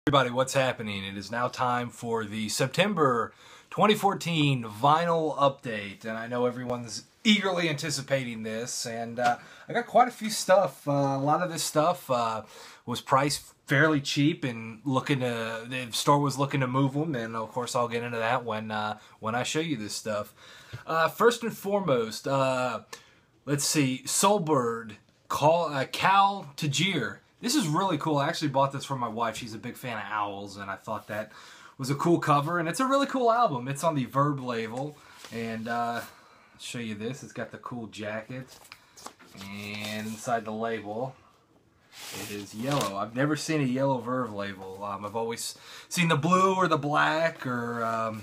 Everybody, what's happening? It is now time for the September 2014 vinyl update, and I know everyone's eagerly anticipating this, and I got quite a few stuff. A lot of this stuff was priced fairly cheap, and the store was looking to move them, and of course I'll get into that when I show you this stuff. First and foremost, let's see, Soulbird, Cal Tajir. This is really cool. I actually bought this for my wife. She's a big fan of owls, and I thought that was a cool cover. And it's a really cool album. It's on the Verb label. And I'll show you this. It's got the cool jacket. And inside the label, it is yellow. I've never seen a yellow Verb label. I've always seen the blue or the black, or I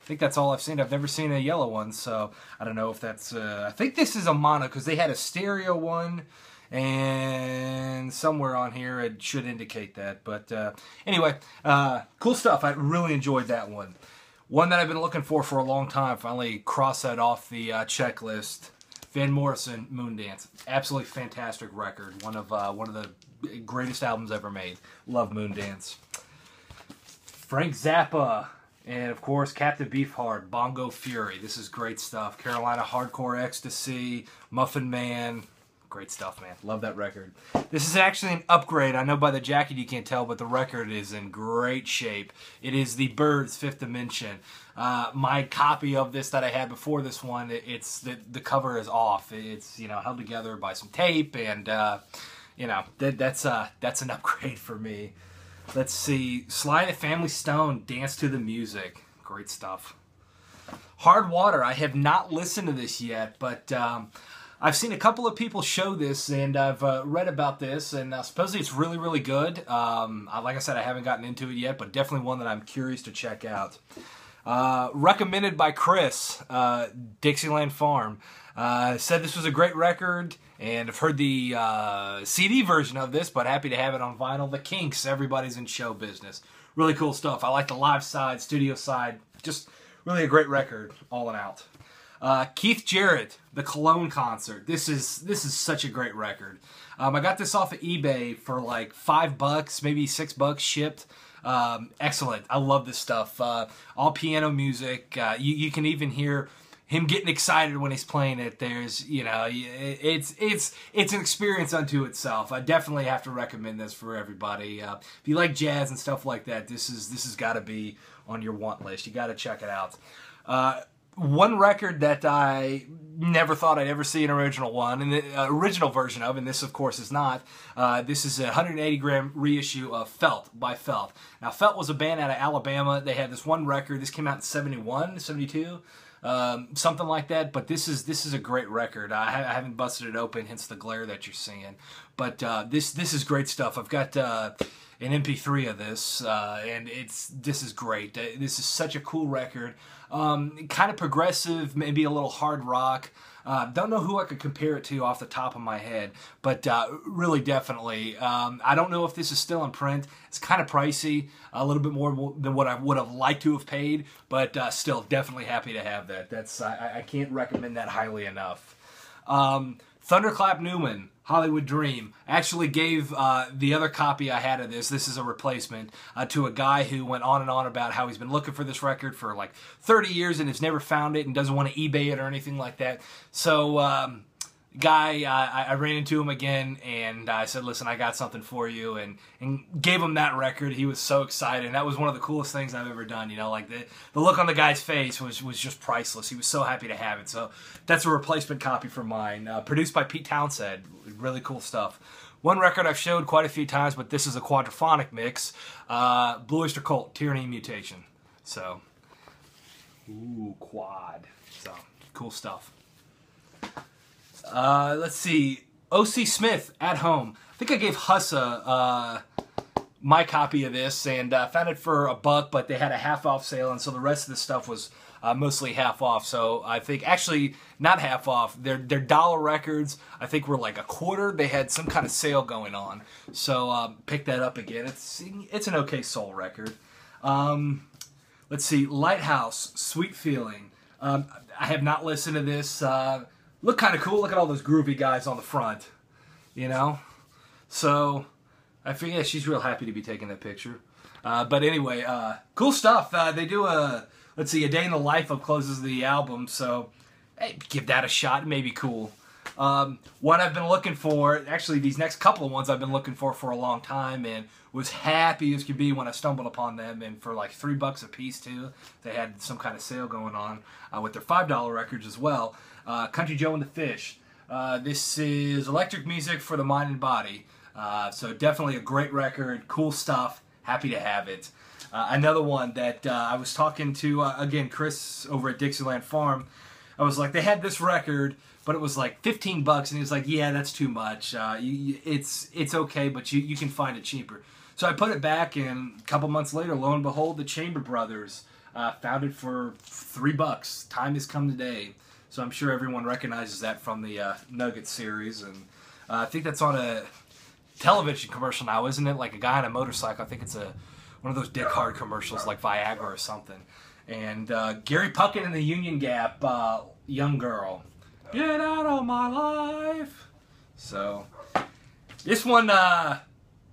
think that's all I've seen. I've never seen a yellow one, so I don't know if that's... I think this is a mono, because they had a stereo one. And somewhere on here it should indicate that. But anyway, cool stuff. I really enjoyed that one. One that I've been looking for a long time. Finally crossed that off the checklist. Van Morrison, Moondance. Absolutely fantastic record. One of the greatest albums ever made. Love Moondance. Frank Zappa. And of course, Captain Beefheart, Bongo Fury. This is great stuff. Carolina Hardcore Ecstasy, Muffin Man. Great stuff, man. Love that record. This is actually an upgrade. I know by the jacket you can't tell, but the record is in great shape. It is the Byrds Fifth Dimension. My copy of this that I had before this one, it's the cover is off. It's held together by some tape, and that's an upgrade for me. Let's see, Sly and the Family Stone, Dance to the Music. Great stuff. Hard Water. I have not listened to this yet, but I've seen a couple of people show this, and I've read about this, and supposedly it's really, really good. Like I said, I haven't gotten into it yet, but definitely one that I'm curious to check out. Recommended by Chris, Dixieland Farm. Said this was a great record, and I've heard the CD version of this, but happy to have it on vinyl. The Kinks, Everybody's in Show Business. Really cool stuff. I like the live side, studio side. Just really a great record, all in out. Keith Jarrett, the Cologne Concert. This is such a great record. I got this off of eBay for like $5, maybe $6 shipped. Excellent. I love this stuff. All piano music. You can even hear him getting excited when he's playing it. There's, it's an experience unto itself. I definitely have to recommend this for everybody. If you like jazz and stuff like that, this has got to be on your want list. You got to check it out. One record that I never thought I'd ever see an original one, and the original version of, and this of course is not, this is a 180-gram reissue of Felt by Felt. Now Felt was a band out of Alabama. They had this one record. This came out in 71, 72, something like that, but this is a great record. I haven't busted it open, hence the glare that you're seeing. But this is great stuff. I've got an MP3 of this, and this is great. This is such a cool record. Kind of progressive, maybe a little hard rock. Don't know who I could compare it to off the top of my head, but really definitely. I don't know if this is still in print. It's kind of pricey, a little bit more than what I would have liked to have paid, but still definitely happy to have that. I can't recommend that highly enough. Thunderclap Newman, Hollywood Dream. I actually gave the other copy I had of this is a replacement, to a guy who went on and on about how he's been looking for this record for like 30 years and has never found it and doesn't want to eBay it or anything like that. So, I ran into him again, and I said, listen, I got something for you, and gave him that record. He was so excited, and that was one of the coolest things I've ever done. Like the look on the guy's face was just priceless. He was so happy to have it. So that's a replacement copy for mine, produced by Pete Townsend. Really cool stuff. One record I've showed quite a few times, but this is a quadraphonic mix. Blue Oyster Cult, Tyranny Mutation. So, ooh, quad. So, cool stuff. Let's see, O.C. Smith, At Home. I think I gave Hussa my copy of this, and found it for $1, but they had a half-off sale, and so the rest of the stuff was mostly half off. So I think, actually, not half off. Their dollar records, I think, were like $25. They had some kind of sale going on, so pick that up again. It's an okay soul record. Let's see, Lighthouse, Sweet Feeling. I have not listened to this. Look kind of cool. Look at all those groovy guys on the front, So I figure she's real happy to be taking that picture. But anyway, cool stuff. They do let's see, A Day in the Life of closes the album, so hey, give that a shot. It may be cool. One I've been looking for, actually these next couple of ones I've been looking for a long time, and was happy as could be when I stumbled upon them, and for like $3 a piece too. They had some kind of sale going on with their $5 records as well. Country Joe and the Fish. This is electric music for the mind and body. So definitely a great record, cool stuff, happy to have it. Another one that I was talking to, again, Chris over at Dixieland Farm. I was like, they had this record, but it was like $15, and he was like, yeah, that's too much. It's okay, but you can find it cheaper. So I put it back, and a couple months later, lo and behold, the Chamber Brothers found it for $3. Time has come today. So I'm sure everyone recognizes that from the Nugget series, and I think that's on a television commercial now, isn't it? Like a guy on a motorcycle. I think it's one of those Dick Hard commercials, like Viagra or something. And Gary Puckett in the Union Gap, Young Girl. Get out of my life. So this one,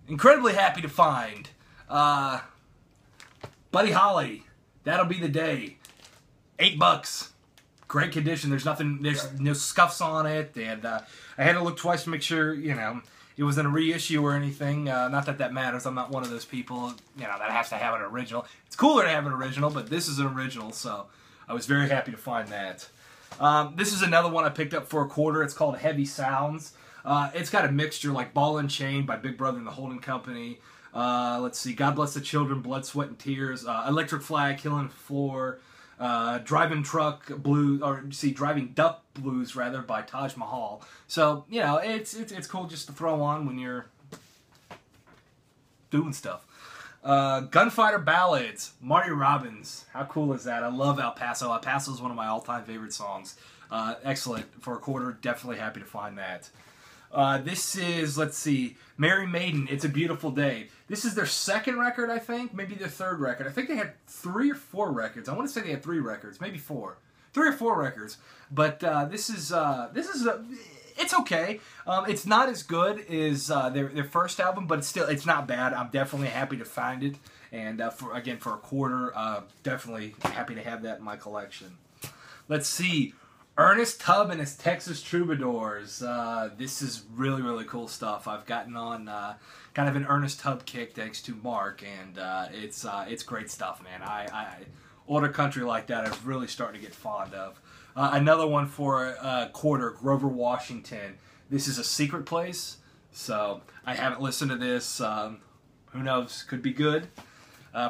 incredibly happy to find. Buddy Holly, That'll Be the Day. $8. Great condition. There's no scuffs on it, and I had to look twice to make sure, it wasn't a reissue or anything. Not that that matters. I'm not one of those people, that has to have an original. It's cooler to have an original, but this is an original, so I was very happy to find that. This is another one I picked up for $0.25. It's called Heavy Sounds. It's got a mixture like Ball and Chain by Big Brother and the Holding Company. Let's see, God Bless the Children, Blood, Sweat, and Tears. Electric Flag, Killing Floor. Driving Duck Blues rather by Taj Mahal. So it's cool just to throw on when you're doing stuff. Gunfighter Ballads, Marty Robbins. How cool is that? I love El Paso. El Paso is one of my all-time favorite songs. Excellent for $0.25. Definitely happy to find that. This is, let's see, Mary Maiden, It's a Beautiful Day. This is their second record, I think. Maybe their third record. I think they had 3 or 4 records. I want to say they had 3 records, maybe 4. 3 or 4 records. But it's okay. It's not as good as their first album, but it's not bad. I'm definitely happy to find it. And for $0.25, definitely happy to have that in my collection. Let's see. Ernest Tubb and his Texas Troubadours. This is really, really cool stuff. I've gotten on kind of an Ernest Tubb kick thanks to Mark, and it's great stuff, man. Older country like that I'm really starting to get fond of. Another one for $0.25, Grover Washington. This is A Secret Place, so I haven't listened to this. Who knows? Could be good.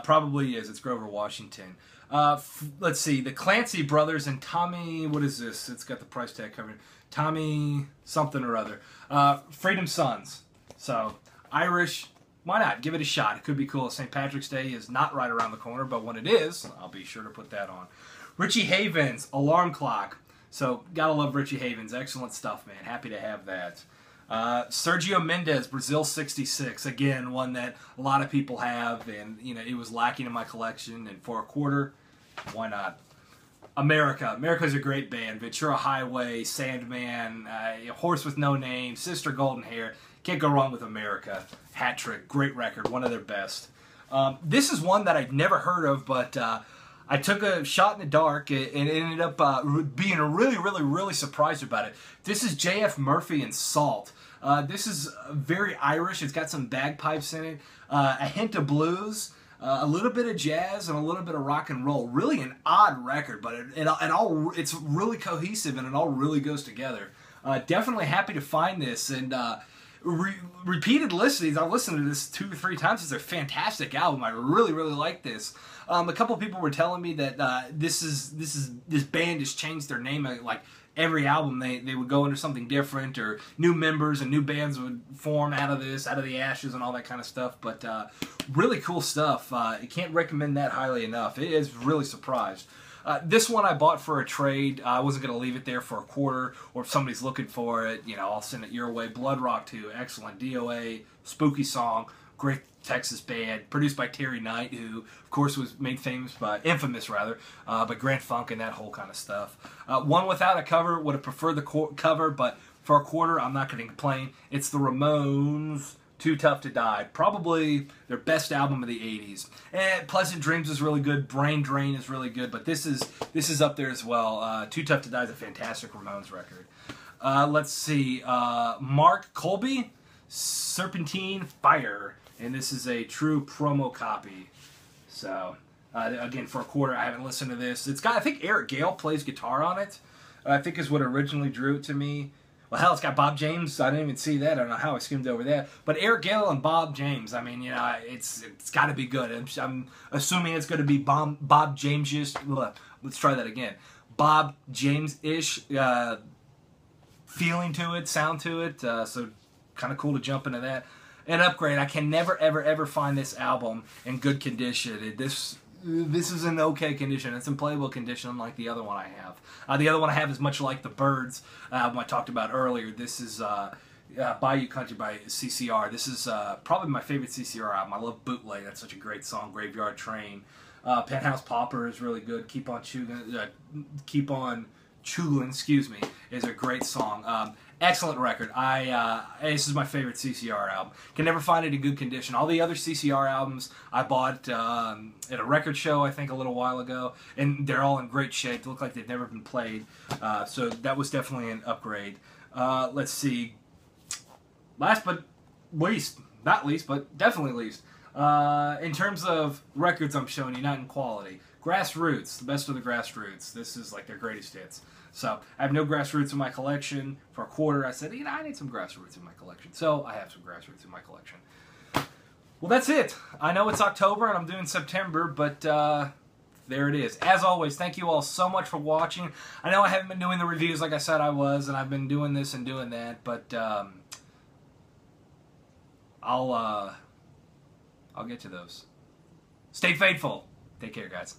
Probably is. It's Grover Washington. Let's see, the Clancy Brothers and Tommy, what is this? It's got the price tag covered. Tommy something or other. Freedom Sons. So, Irish, why not? Give it a shot. It could be cool. St. Patrick's Day is not right around the corner, but when it is, I'll be sure to put that on. Richie Havens, Alarm Clock. So, gotta love Richie Havens. Excellent stuff, man. Happy to have that. Sergio Mendes, Brazil 66. Again, one that a lot of people have, and it was lacking in my collection, and for $0.25, why not? America. America's a great band. Ventura Highway, Sandman, Horse with No Name, Sister Golden Hair. Can't go wrong with America. Hat Trick, great record, one of their best. This is one that I'd never heard of, but I took a shot in the dark and ended up being really, really, really surprised about it. This is J.F. Murphy and Salt. This is very Irish. It's got some bagpipes in it, a hint of blues, a little bit of jazz, and a little bit of rock and roll. Really an odd record, but it's really cohesive, and it all really goes together. Definitely happy to find this, and repeated listenings. I've listened to this 2 or 3 times. It's a fantastic album. I really, really like this. A couple of people were telling me that this band has changed their name. Like every album, they would go into something different, or new members and new bands would form out of the ashes, and all that kind of stuff. But really cool stuff. I can't recommend that highly enough. It is really surprised. This one I bought for a trade. I wasn't going to leave it there for $0.25, or if somebody's looking for it, I'll send it your way. Blood Rock 2, excellent. DOA, spooky song, great Texas band, produced by Terry Knight, who, of course, was made infamous by Grand Funk and that whole kind of stuff. One without a cover, would have preferred the cover, but for $0.25, I'm not going to complain. It's the Ramones, Too Tough to Die. Probably their best album of the 80s. And Pleasant Dreams is really good. Brain Drain is really good. But this is up there as well. Too Tough to Die is a fantastic Ramones record. Let's see. Mark Colby, Serpentine Fire. And this is a true promo copy. So, again, for a quarter, I haven't listened to this. It's got, I think Eric Gale plays guitar on it. I think is what originally drew it to me. Well, hell, it's got Bob James. I didn't even see that. I don't know how I skimmed over that. But Eric Gale and Bob James, I mean, you know, it's got to be good. I'm assuming it's going to be Bob James-ish. Let's try that again. Bob James-ish feeling to it, sound to it. So kind of cool to jump into that. An Upgrade. I can never, ever, ever find this album in good condition. This is in okay condition. It's in playable condition, unlike the other one I have. The other one I have is much like the Byrds album I talked about earlier. This is Bayou Country by CCR. This is probably my favorite CCR album. I love Bootleg. That's such a great song. Graveyard Train. Penthouse Pauper is really good. Keep on Chugin, excuse me, is a great song. Excellent record. This is my favorite CCR album. Can never find it in good condition. All the other CCR albums I bought at a record show, I think, a little while ago, and they're all in great shape. They look like they've never been played. So that was definitely an upgrade. Let's see. Last but least, not least, but definitely least, in terms of records I'm showing you, not in quality. Grassroots, the best of the Grassroots. This is like their greatest hits. So I have no Grassroots in my collection. For a quarter, I said, you know, I need some Grassroots in my collection. So I have some Grassroots in my collection. Well, that's it. I know it's October and I'm doing September, but there it is. As always, thank you all so much for watching. I know I haven't been doing the reviews like I said I was, and I've been doing this and doing that, but I'll get to those. Stay faithful. Take care, guys.